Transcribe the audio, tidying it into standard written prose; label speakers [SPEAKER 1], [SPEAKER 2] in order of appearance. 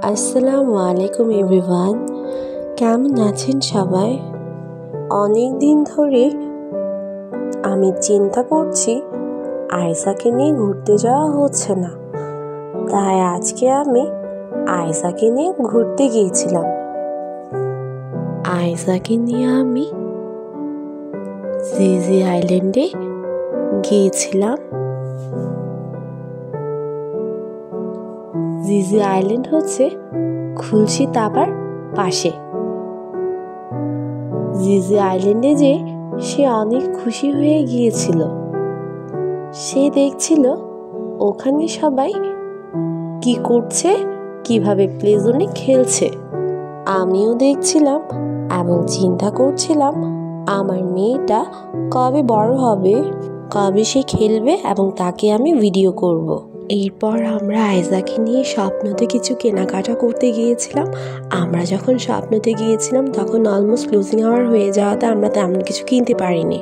[SPEAKER 1] আসসালামু আলাইকুম এভরিওয়ান, কেমন আছেন সবাই? অনেক দিন ধরে আমি চিন্তা করছি আয়েশাকে নিয়ে ঘুরতে যাওয়া হচ্ছে না, তাই আজকে আমি আয়েশাকে নিয়ে ঘুরতে গিয়েছিলাম। আয়েশাকে নিয়ে আমি জিজি আইল্যান্ডে গিয়েছিলাম। জিজি আইল্যান্ড হচ্ছে খুলশী তাপার পাশে। জিজি আইল্যান্ডে যে সে অনেক খুশি হয়ে গিয়েছিল। সে দেখছিল ওখানে সবাই কি করছে, কিভাবে প্লে জোনে খেলছে। আমিও দেখছিলাম এবং চিন্তা করছিলাম আমার মেয়েটা কবে বড় হবে, কবে সে খেলবে এবং তাকে আমি ভিডিও করব। এরপর আমরা আয়েশাকে নিয়ে স্বপ্নতে কিছু কেনাকাটা করতে গিয়েছিলাম। আমরা যখন স্বপ্নতে গিয়েছিলাম তখন অলমোস্ট ক্লোজিং আওয়ার হয়ে যাওয়াতে আমরা তেমন কিছু কিনতে পারিনি।